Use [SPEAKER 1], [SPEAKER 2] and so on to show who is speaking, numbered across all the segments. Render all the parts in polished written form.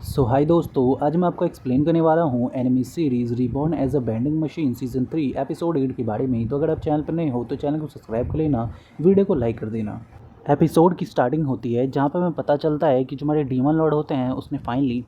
[SPEAKER 1] हाय दोस्तों, आज मैं आपको एक्सप्लेन करने वाला हूँ anime series reborn as a vending machine season 3 episode 8 के बारे में। तो अगर आप चैनल पर नए हो तो चैनल को सब्सक्राइब कर लेना, वीडियो को लाइक कर देना। एपिसोड की स्टार्टिंग होती है जहाँ पर हमें पता चलता है कि जो हमारे डीमन लॉर्ड होते हैं उसने फाइनली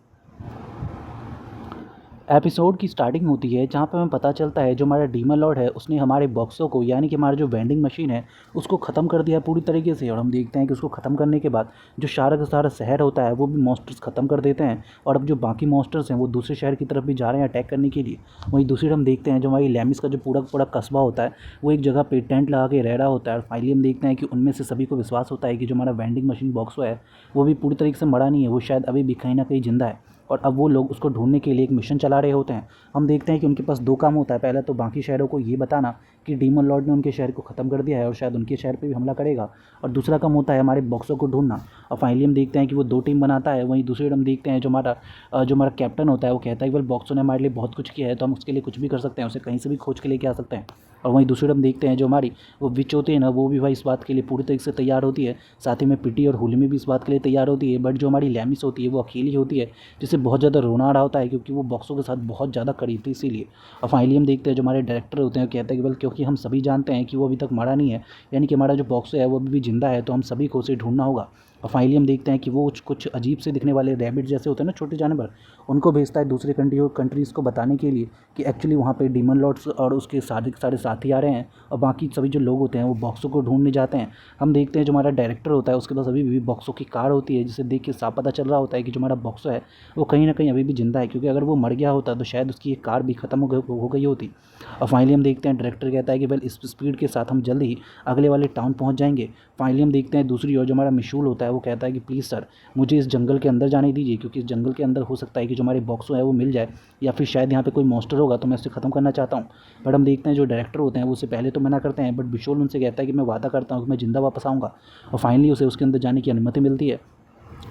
[SPEAKER 1] एपिसोड की स्टार्टिंग होती है जहाँ पे हमें पता चलता है जो हमारा डीमन लॉर्ड है उसने हमारे बॉक्सों को यानी कि हमारा जो वेंडिंग मशीन है उसको ख़त्म कर दिया है पूरी तरीके से। और हम देखते हैं कि उसको ख़त्म करने के बाद जो सारा का सारा शहर होता है वो भी मॉन्स्टर्स ख़त्म कर देते हैं। और अब जो बाकी मॉन्स्टर्स हैं वो दूसरे शहर की तरफ भी जा रहे हैं अटैक करने के लिए। वहीं दूसरी हम देखते हैं जो हमारी लैमिस का जो पूरा पूरा कस्बा होता है वो एक जगह पे टेंट लगा के रह रहा होता है। और फाइनली हम देखते हैं कि उनमें से सभी को विश्वास होता है कि जो हमारा वेंडिंग मशीन बॉक्सो है वो भी पूरी तरीके से मरा नहीं है, वो शायद अभी भी कहीं ना कहीं जिंदा है। और अब वो लोग उसको ढूंढने के लिए एक मिशन चला रहे होते हैं। हम देखते हैं कि उनके पास दो काम होता है, पहला तो बाकी शहरों को ये बताना कि डीमन लॉर्ड ने उनके शहर को ख़त्म कर दिया है और शायद उनके शहर पे भी हमला करेगा, और दूसरा काम होता है हमारे बॉक्सों को ढूंढना। और फाइनली हम देखते हैं कि वो दो टीम बनाता है। वहीं दूसरी हम देखते हैं जो हमारा कैप्टन होता है वो कहता है कि वेल बॉक्सों ने हमारे लिए बहुत कुछ किया है तो हम उसके लिए कुछ भी कर सकते हैं, उसे कहीं से भी खोज के लेके आ सकते हैं। और वहीं दूसरी हम देखते हैं जो हमारी वो विच होती है ना, वो भी भाई इस बात के लिए पूरी तरीके से तैयार होती है। साथ ही में पिटी और हुलिमी भी इस बात के लिए तैयार होती है। बट जो हमारी लैमिस होती है वो अकेली होती है, जिसे बहुत ज़्यादा रोना आ रहा होता है क्योंकि वो बॉक्सों के साथ बहुत ज़्यादा करीब थी इसीलिए। और फाइनली हम देखते हैं जो हमारे डायरेक्टर होते हैं वो कहते हैं कि वेल क्योंकि हम सभी जानते हैं कि वो अभी तक मरा नहीं है, यानी कि हमारा जो बॉक्सो है वो अभी भी जिंदा है, तो हम सभी को उसे ढूंढना होगा। और फाइनली हम देखते हैं कि वो कुछ अजीब से दिखने वाले रैबिट जैसे होते हैं ना, छोटे जानवर, उनको भेजता है दूसरे कंट्रीज़ को बताने के लिए कि एक्चुअली वहाँ पे डीमन लॉर्ड्स और उसके सारे सारे साथी आ रहे हैं। और बाकी सभी जो लोग होते हैं वो बॉक्सों को ढूंढने जाते हैं। हम देखते हैं जो हमारा डायरेक्टर होता है उसके पास अभी भी बॉक्सों की कार होती है, जिसे देख के साफ पता चल रहा होता है कि जो हमारा बॉक्सो है वो कहीं ना कहीं अभी भी जिंदा है, क्योंकि अगर वो मर गया होता तो शायद उसकी एक कार भी ख़त्म हो गई होती। और फाइनली हम देखते हैं डायरेक्टर कहता है कि वेल इस स्पीड के साथ हम जल्द ही अगले वाले टाउन पहुंच जाएंगे। फाइनली हम देखते हैं दूसरी ओर जो हमारा मिशूल होता है वो कहता है कि प्लीज़ सर मुझे इस जंगल के अंदर जाने दीजिए, क्योंकि इस जंगल के अंदर हो सकता है कि जो हमारे बॉक्सो है वो मिल जाए, या फिर शायद यहाँ पे कोई मॉन्स्टर होगा तो मैं उसे ख़त्म करना चाहता हूँ। बट हम देखते हैं जो डायरेक्टर होते हैं वो उससे पहले तो मना करते हैं, बट मिशूल उनसे कहता है कि मैं वादा करता हूँ कि मैं जिंदा वापस आऊँगा। और फाइनली उसे उसके अंदर जाने की अनुमति मिलती है।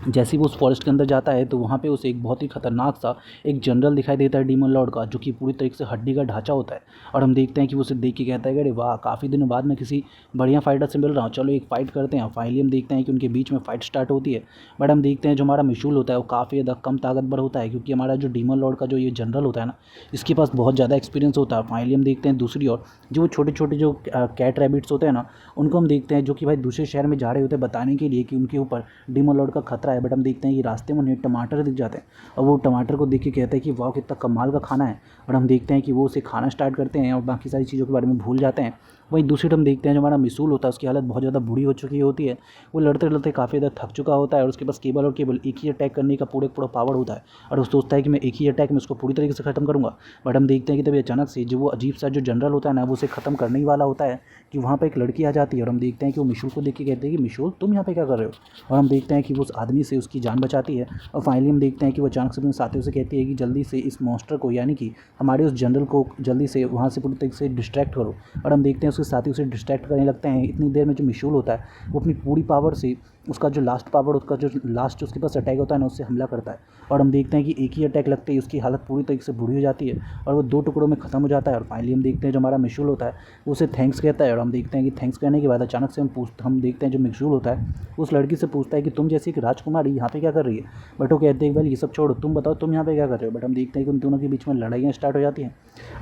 [SPEAKER 1] जैसे ही वो उस फॉरेस्ट के अंदर जाता है तो वहाँ पे उसे एक बहुत ही खतरनाक सा एक जनरल दिखाई देता है डीमन लॉर्ड का, जो कि पूरी तरीके से हड्डी का ढांचा होता है। और हम देखते हैं कि वो उसे देख के कहता है कि अरे वाह, काफ़ी दिनों बाद मैं किसी बढ़िया फाइटर से मिल रहा हूँ, चलो एक फ़ाइट करते हैं। फाइनली हम देखते हैं कि उनके बीच में फ़ाइट स्टार्ट होती है। बट हम देखते हैं जो हमारा मिशूल होता है वो काफ़ी ज़्यादा कम ताकतवर होता है, क्योंकि हमारा जो डीमन लॉर्ड का जो ये जनरल होता है ना, इसके पास बहुत ज़्यादा एक्सपीरियंस होता है। फाइनली हम देखते हैं दूसरी ओर जो छोटे छोटे जो कैट रैबिट्स होते हैं ना, उनको हम देखते हैं जो कि भाई दूसरे शहर में जा रहे होते हैं बताने के लिए कि उनके ऊपर डीमन लॉर्ड का खतरा है। बट हम देखते हैं कि रास्ते में उन्हें टमाटर दिख जाते हैं, और वो टमाटर को देख के कहते हैं कि वाह कितना कमाल का खाना है। और हम देखते हैं कि वो उसे खाना स्टार्ट करते हैं और बाकी सारी चीज़ों के बारे में भूल जाते हैं। वहीं दूसरी तरफ हम देखते हैं जो हमारा मिसूल होता है उसकी हालत बहुत ज़्यादा बुरी हो चुकी होती है। वो लड़ते लड़ते काफ़ी ज़्यादा थक चुका होता है और उसके पास केवल और केवल एक ही अटैक करने का पूरे पूरा पावर होता है, और वो सोचता है कि मैं एक ही अटैक में उसको पूरी तरीके से ख़त्म करूँगा। बट हम देखते हैं कि तभी अचानक से जो वो अजीब सा जो जनरल होता है ना, वो उसे ख़त्म करने ही वाला होता है कि वहाँ पर एक लड़की आ जाती है। और हम देखते हैं कि वो मिशूल को देख के कहते हैं कि मिशूल तुम यहाँ पे क्या कर रहे हो। और हम देखते हैं कि वो उस आदमी से उसकी जान बचाती है। और फाइनली हम देखते हैं कि वो अचानक से अपने साथियों से कहती है कि जल्दी से इस मॉन्स्टर को यानी कि हमारे उस जनरल को जल्दी से वहाँ से पूरी तरीके से डिस्ट्रैक्ट करो। और हम देखते हैं उसके साथी उसे डिस्ट्रैक्ट करने लगते हैं। इतनी देर में जो मिशूल होता है वो अपनी पूरी पावर से उसका जो लास्ट पावर, उसका जो लास्ट उसके पास अटैक होता है ना, उससे हमला करता है। और हम देखते हैं कि एक ही अटैक लगते ही उसकी हालत पूरी तरीके से बुरी हो जाती है और वो दो टुकड़ों में ख़त्म हो जाता है। और फाइनली हम देखते हैं जो हमारा मिशूल होता है वो उसे थैंक्स कहता है। और हम देखते हैं कि थैंक्स कहने के बाद अचानक से हम देखते हैं जो मिशूल होता है उस लड़की से पूछता है कि तुम जैसी एक राजकुमारी यहाँ पे क्या कर रही है। बट वो कहते हैं वेल ये सब छोड़ो, तुम बताओ तुम यहाँ पे क्या कर रहे हो। बट हम देखते हैं कि उन दोनों के बीच में लड़ाइयाँ स्टार्ट हो जाती हैं।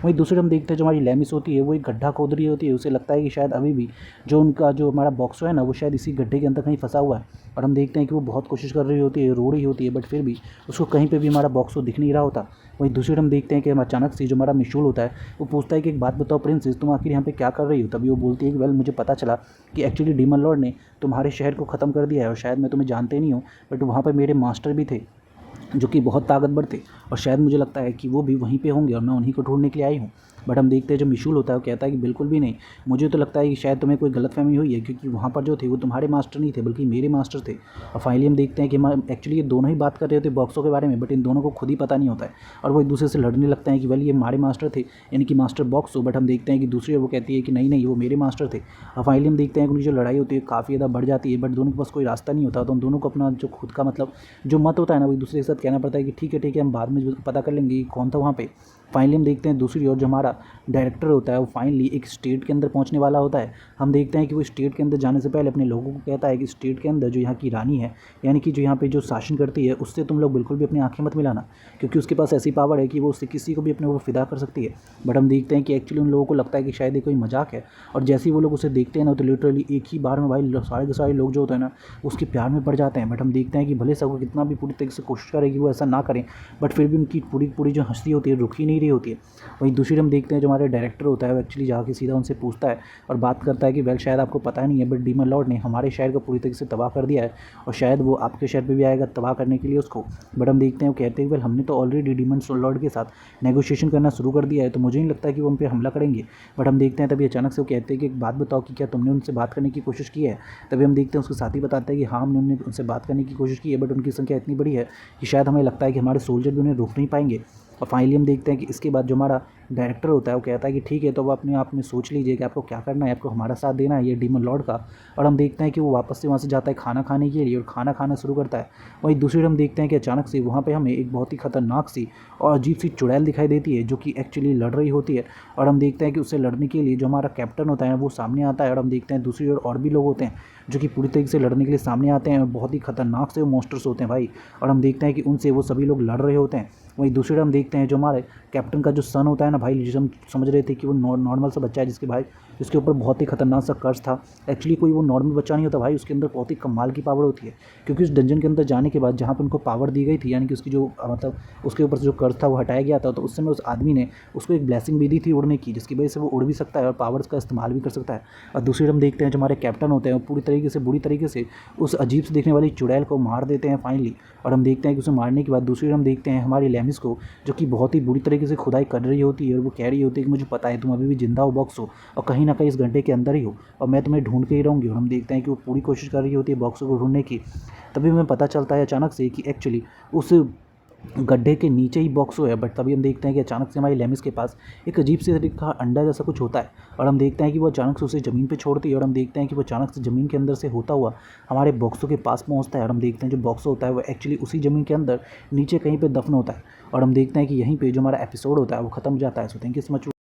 [SPEAKER 1] वहीं दूसरे हम देखते हैं जो हमारी लैमिस होती है वो एक गड्ढा खोद रही होती है। उसे लगता है कि शायद अभी भी जो उनका जो हमारा बॉक्सो है ना वो शायद इसी गड्ढे के अंदर कहीं फंसा हुआ है। और हम देखते हैं कि वो बहुत कोशिश कर रही होती है, रो रही होती है, बट फिर भी उसको कहीं पे भी हमारा बॉक्सो दिख नहीं रहा होता। वहीं दूसरी हम देखते हैं कि हम अचानक से जो हमारा मिशूल होता है वो पूछता है कि एक बात बताओ प्रिंसेस, तुम आखिर यहाँ पे क्या कर रही हो। तभी वो बोलती है कि वेल मुझे पता चला कि एक्चुअली डीमन लॉर्ड ने तुम्हारे शहर को ख़त्म कर दिया है, और शायद मैं तुम्हें जानते नहीं हूँ बट वहाँ पर मेरे मास्टर भी थे जो कि बहुत ताकतवर थे, और शायद मुझे लगता है कि वो भी वहीं पे होंगे और मैं उन्हीं को ढूंढने के लिए आई हूँ। बट हम देखते हैं जो मिशूल होता है वो कहता है कि बिल्कुल भी नहीं, मुझे तो लगता है कि शायद तुम्हें कोई गलतफहमी हुई है, क्योंकि वहाँ पर जो थे वो तुम्हारे मास्टर नहीं थे बल्कि मेरे मास्टर थे। और फाइनली हम देखते हैं कि हम एक्चुअली ये दोनों ही बात कर रहे होते बॉक्सों के बारे में, बट इन दोनों को खुद ही पता नहीं होता है और वो एक दूसरे से लड़ने लगते हैं कि वेल ये हमारे मास्टर थे, यानी कि मास्टर बॉक्सो। बट हम देखते हैं कि दूसरी वो कहती है कि नहीं नहीं वो मेरे मास्टर थे। और फाइनली हम देखते हैं कि उनकी जो लड़ाई होती है काफ़ी ज़्यादा बढ़ जाती है, बट दोनों के पास कोई रास्ता नहीं होता, तो उन दोनों को अपना जो खुद का मतलब जो मत होता है ना वो एक दूसरे के साथ कहना पड़ता है कि ठीक है हम बाद में पता कर लेंगे कि कौन था वहाँ पे। फाइनली हम देखते हैं दूसरी ओर जो हमारा डायरेक्टर होता है वो फाइनली एक स्टेट के अंदर पहुंचने वाला होता है। हम देखते हैं कि वो स्टेट के अंदर जाने से पहले अपने लोगों को कहता है कि स्टेट के अंदर जो यहाँ की रानी है, यानी कि जो यहाँ पे जो शासन करती है, उससे तुम लोग बिल्कुल भी अपनी आंखें मत मिलाना, क्योंकि उसके पास ऐसी पावर है कि वो उससे किसी को भी अपने ऊपर फिदा कर सकती है। बट हम देखते हैं कि एक्चुअली उन लोगों को लगता है कि शायद ये कोई मजाक है, और जैसे ही वो लोग उसे देखते हैं ना, तो लिटरली एक ही बार में भाई सारे के सारे लोग जो होते हैं ना, उसके प्यार में पड़ जाते हैं। बट हम देखते हैं कि भले सब कितना भी पूरी तरीके से कोशिश करें कि वो ऐसा ना करें, बट फिर भी उनकी पूरी जो हंसी होती है रुक ही नहीं रही होती है। वहीं दूसरी हम देखते हैं जो हमारे डायरेक्टर होता है वो एक्चुअली जाके सीधा उनसे पूछता है और बात करता है कि वेल शायद आपको पता नहीं है, बट डीमन लॉर्ड ने हमारे शहर को पूरी तरीके से तबाह कर दिया है, और शायद वो आपके शहर पे भी आएगा तबाह करने के लिए उसको। बट हम देखते हैं वो कहते हैं वेल हमने तो ऑलरेडी डीमन लॉर्ड के साथ नेगोशिएशन करना शुरू कर दिया है, तो मुझे नहीं लगता कि वो उन पर हमला करेंगे। बट हम देखते हैं तभी अचानक से वो कहते हैं कि एक बात बताओ कि क्या तुमने उनसे बात करने की कोशिश की है। तभी हम देखते हैं उसके साथी बताते हैं कि हाँ, हमने उनसे बात करने की कोशिश की है, बट उनकी संख्या इतनी बड़ी है कि शायद हमें लगता है कि हमारे सोल्जर भी उन्हें रोक नहीं पाएंगे। और फाइनली हम देखते हैं कि इसके बाद जो हमारा डायरेक्टर होता है वो कहता है कि ठीक है, तो वो अपने आप में सोच लीजिए कि आपको क्या करना है, आपको हमारा साथ देना है ये डीमन लॉर्ड का। और हम देखते हैं कि वो वापस से वहाँ से जाता है खाना खाने के लिए और खाना खाना शुरू करता है। वहीं दूसरी हम देखते हैं कि अचानक से वहाँ पे हमें एक बहुत ही खतरनाक सी और अजीब सी चुड़ैल दिखाई देती है, जो कि एक्चुअली लड़ रही होती है। और हम देखते हैं कि उससे लड़ने के लिए जो हमारा कैप्टन होता है वो सामने आता है, और हम देखते हैं दूसरी ओर और भी लोग होते हैं जो कि पूरी तरीके से लड़ने के लिए सामने आते हैं। बहुत ही खतरनाक से वो मॉन्स्टर्स होते हैं भाई, और हम देखते हैं कि उनसे वो सभी लोग लड़ रहे होते हैं। वहीं दूसरी हम देखते हैं जो हमारे कैप्टन का जो सन होता है ना भाई, जिसे हम समझ रहे थे कि वो नॉर्मल सा बच्चा है जिसके ऊपर बहुत ही खतरनाक सा कर्ज था। एक्चुअली कोई वो नॉर्मल बच्चा नहीं होता भाई, उसके अंदर बहुत ही कमाल की पावर होती है, क्योंकि उस डंजन के अंदर जाने के बाद जहाँ पर उनको पावर दी गई थी, यानी कि उसकी जो मतलब उसके ऊपर से जो कर्ज था वो हटाया गया था, तो उस समय उस आदमी ने उसको एक ब्लेसिंग भी दी थी उड़ने की, जिसकी वजह से वो उड़ भी सकता है और पावर्स का इस्तेमाल भी कर सकता है। और दूसरी हम देखते हैं जो हमारे कैप्टन होते हैं वो पूरी तरीके से बुरी तरीके से उस अजीब से देखने वाली चुड़ैल को मार देते हैं फाइनली। और हम देखते हैं कि उसे मारने के बाद दूसरी हम देखते हैं हमारी लेमिस को, जो कि बहुत ही बुरी तरीके से खुदाई कर रही होती है, और वो कह रही होती है कि मुझे पता है तुम अभी भी जिंदा हो बॉक्स हो, और कहीं ना कहीं इस घंटे के अंदर ही हो, और मैं तुम्हें ढूंढ के ही रहूँगी। और हम देखते हैं कि वो पूरी कोशिश कर रही होती है बॉक्स को ढूंढने की। तभी हमें पता चलता है अचानक से कि एक्चुअली उस गड्ढे के नीचे ही बॉक्सो है। बट तभी हम देखते हैं कि अचानक से हमारी लेमिस के पास एक अजीब से तरीके का अंडा जैसा कुछ होता है, और हम देखते हैं कि वो अचानक से उसे ज़मीन पे छोड़ती है, और हम देखते हैं कि वो अचानक से ज़मीन के अंदर से होता हुआ हमारे बॉक्सो के पास पहुंचता है। और हम देखते हैं जो बॉक्सो होता है वो एक्चुअली उसी ज़मीन के अंदर नीचे कहीं पर दफन होता है। और हम देखते हैं कि यहीं पर जो हमारा एपिसोड होता है वो ख़त्म हो जाता है। So thank you so much.